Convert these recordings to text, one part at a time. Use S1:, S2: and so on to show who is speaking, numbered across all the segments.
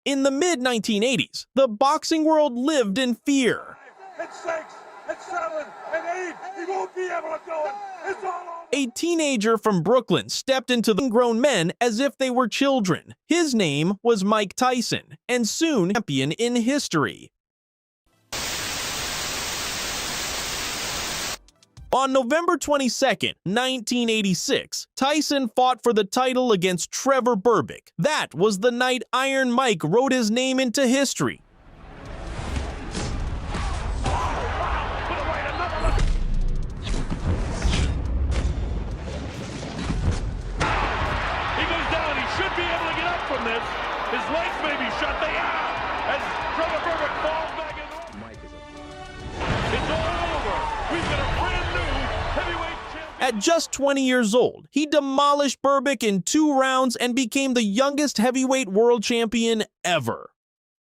S1: In the mid-1980s, the boxing world lived in fear.
S2: It's 6, it's 7, and 8. He won't be able to do it. It's all over.
S1: A teenager from Brooklyn stepped into the grown men as if they were children. His name was Mike Tyson, and soon champion in history. On November 22, 1986, Tyson fought for the title against Trevor Berbick. That was the night Iron Mike wrote his name into history.
S2: His legs may be shut. They are. As Trevor Berbick falls back in. Mike is it's all over. We've got a brand new heavyweight champion.
S1: At just 20 years old, he demolished Berbick in 2 rounds and became the youngest heavyweight world champion ever.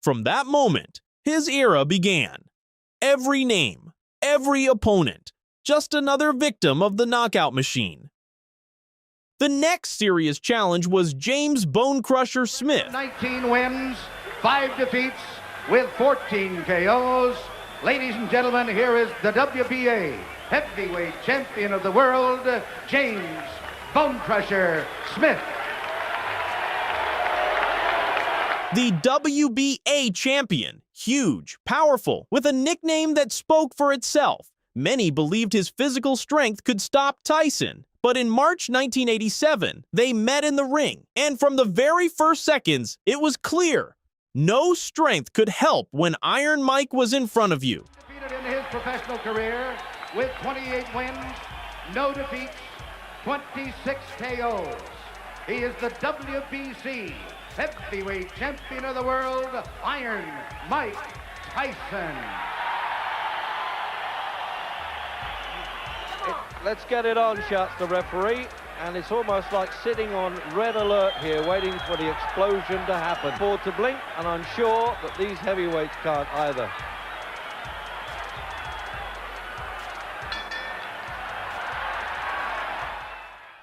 S1: From that moment, his era began. Every name, every opponent, just another victim of the knockout machine. The next serious challenge was James Bonecrusher Smith.
S3: 19 wins, 5 defeats, with 14 KOs. Ladies and gentlemen, here is the WBA heavyweight champion of the world, James Bonecrusher Smith.
S1: The WBA champion, huge, powerful, with a nickname that spoke for itself. Many believed his physical strength could stop Tyson. But in March 1987, they met in the ring, and from the very first seconds, it was clear. No strength could help when Iron Mike was in front of you.
S3: Defeated in his professional career with 28 wins, no defeats, 26 KOs. He is the WBC heavyweight champion of the world, Iron Mike Tyson.
S4: Let's get it on, shouts the referee, and it's almost like sitting on red alert here, waiting for the explosion to happen. Forward to blink, and I'm sure that these heavyweights can't either.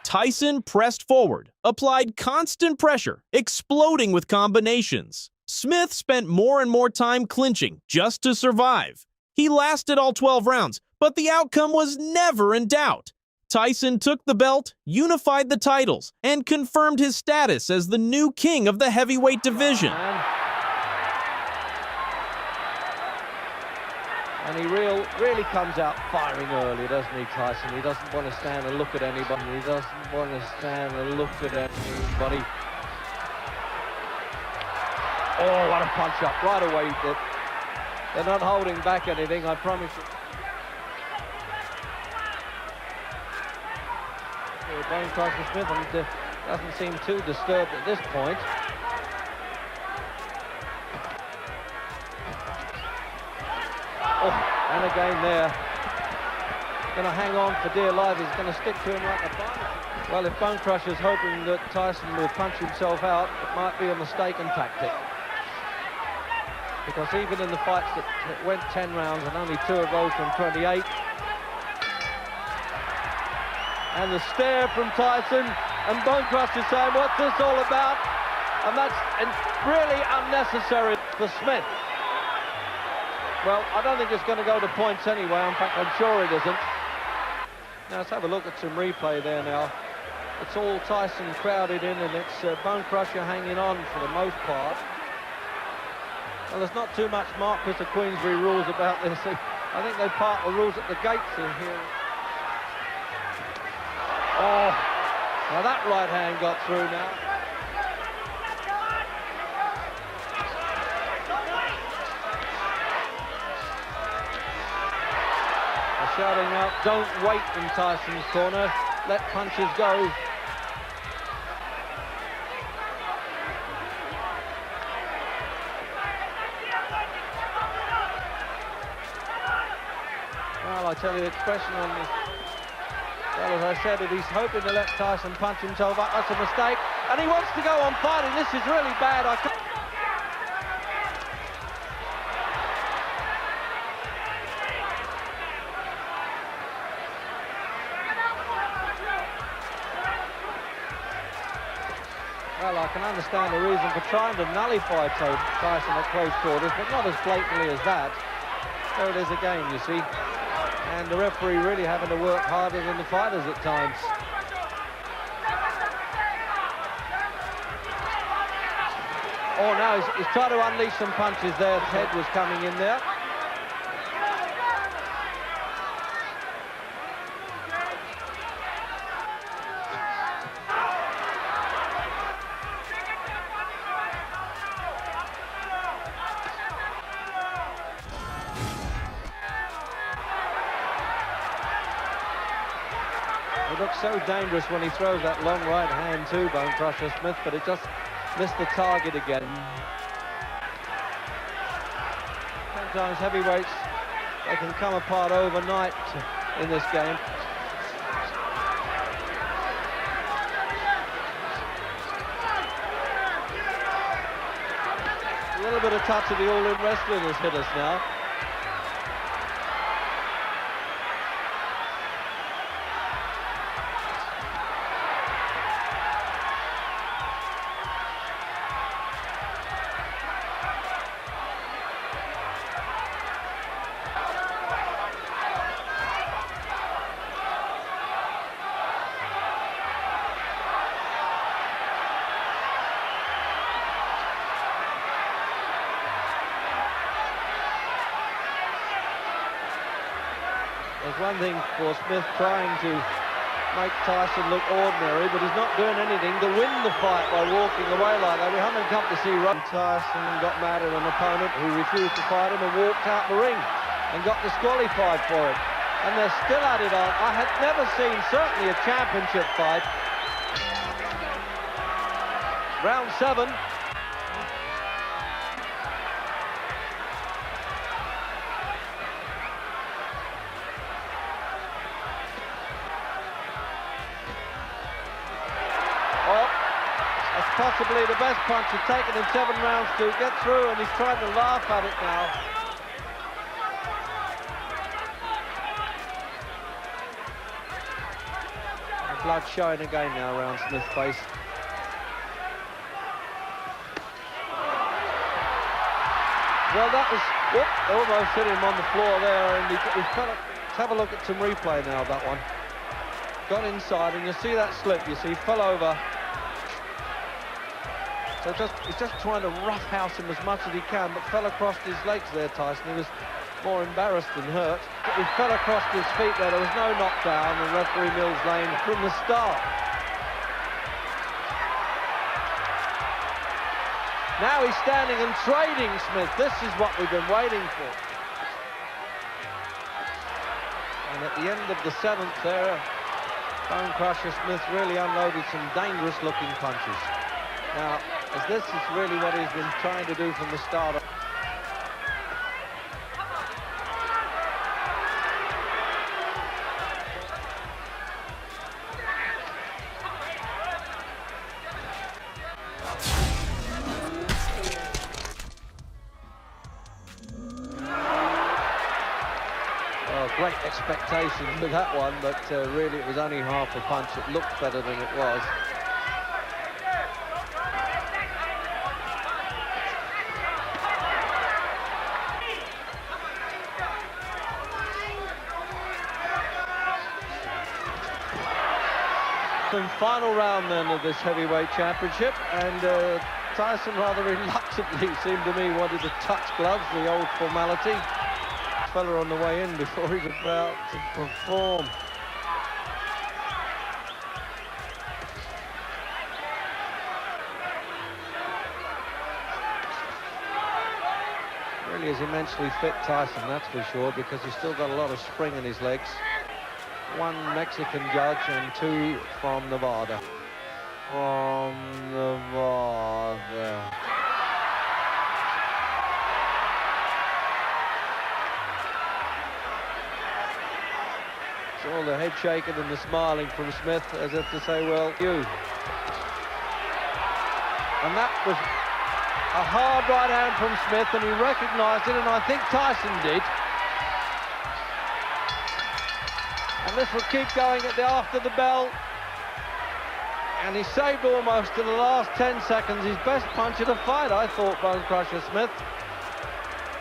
S1: Tyson pressed forward, applied constant pressure, exploding with combinations. Smith spent more and more time clinching just to survive. He lasted all 12 rounds, but the outcome was never in doubt. Tyson took the belt, unified the titles, and confirmed his status as the new king of the heavyweight division.
S4: And he really comes out firing early, doesn't he, Tyson? He doesn't want to stand and look at anybody. He doesn't want to stand and look at anybody. Oh, what a punch up right away. They're not holding back anything, I promise you. Bonecrusher Smith doesn't seem too disturbed at this point. Oh, and again there. Going to hang on for dear life. He's going to stick to him like a bone. Well, if Bonecrusher's hoping that Tyson will punch himself out, it might be a mistaken tactic. Because even in the fights that went 10 rounds and only 2 of those from 28, and the stare from Tyson, and Bonecrusher saying, what's this all about? And that's really unnecessary for Smith. Well, I don't think it's going to go to points anyway. In fact, I'm sure it isn't. Now, let's have a look at some replay there now. It's all Tyson crowded in, and it's Bonecrusher hanging on for the most part. Well, there's not too much Marquis of Queensberry rules about this. I think they part the rules at the gates in here. Oh, now that right hand got through now. They're shouting out, don't wait in Tyson's corner, let punches go. Well, I tell you, the expression on this. Well, as I said, he's hoping to let Tyson punch himself up. That's a mistake. And he wants to go on fighting. This is really bad. Well, I I can understand the reason for trying to nullify Tyson at close quarters, but not as blatantly as that. There it is again, you see. And the referee really having to work harder than the fighters at times. Oh, now he's trying to unleash some punches there. His head was coming in there. It looks so dangerous when he throws that long right hand too, Bonecrusher Smith, but it just missed the target again. Sometimes heavyweights, they can come apart overnight in this game. A little bit of touch of the all-in wrestling has hit us now. There's one thing for Smith trying to make Tyson look ordinary, but he's not doing anything to win the fight by walking away like that. We haven't come to see Tyson got mad at an opponent who refused to fight him and walked out the ring and got disqualified for it. And they're still at it on. I had never seen, certainly, a championship fight. Round 7. Possibly the best punch he's taken in 7 rounds to get through, and he's trying to laugh at it now. The blood showing again now around Smith's face. Well, that was, whoop, almost hit him on the floor there, and he's kind of, let's have a look at some replay now of that one. Got inside, and you see that slip, you see, fell over. So he's just trying to roughhouse him as much as he can, but fell across his legs there, Tyson. He was more embarrassed than hurt. He fell across his feet there. There was no knockdown, and referee Mills Lane from the start. Now he's standing and trading Smith. This is what we've been waiting for. And at the end of the 7th there, Bonecrusher Smith really unloaded some dangerous-looking punches. Now, as this is really what he's been trying to do from the start. Oh, great expectations with that one, but really it was only half a punch. It looked better than it was. Final round then of this heavyweight championship, and Tyson rather reluctantly, seemed to me, wanted to touch gloves, the old formality. Fella on the way in before he was about to perform. Really is immensely fit, Tyson, that's for sure, because he's still got a lot of spring in his legs. 1 Mexican judge and 2 from Nevada. From Nevada. It's all the head shaking and the smiling from Smith, as if to say, well, you. And that was a hard right hand from Smith, and he recognised it, and I think Tyson did. And this will keep going after the bell. And he saved almost in the last 10 seconds his best punch of the fight, I thought, Bonecrusher Smith.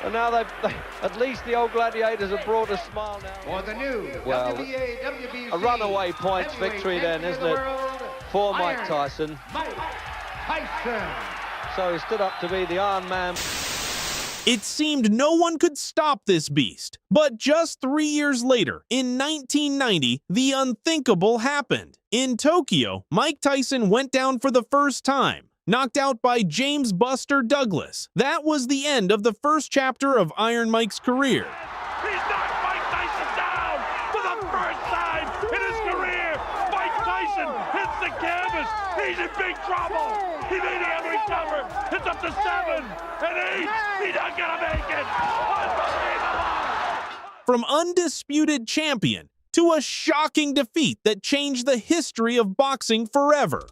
S4: And now at least the old gladiators have brought a smile now.
S3: For the new
S4: Well,
S3: WBA, WBC,
S4: a runaway points victory then, isn't it, for Mike Tyson.
S3: Mike Tyson.
S4: So he stood up to be the Iron Man.
S1: It seemed no one could stop this beast. But just 3 years later, in 1990, the unthinkable happened. In Tokyo, Mike Tyson went down for the first time, knocked out by James Buster Douglas. That was the end of the first chapter of Iron Mike's career.
S2: He's knocked Mike Tyson down for the first time in his career. Mike Tyson hits the canvas. He's in big trouble. He made every cover. It's up to 7 and 8. He's not gonna make it. Unbelievable.
S1: From undisputed champion to a shocking defeat that changed the history of boxing forever.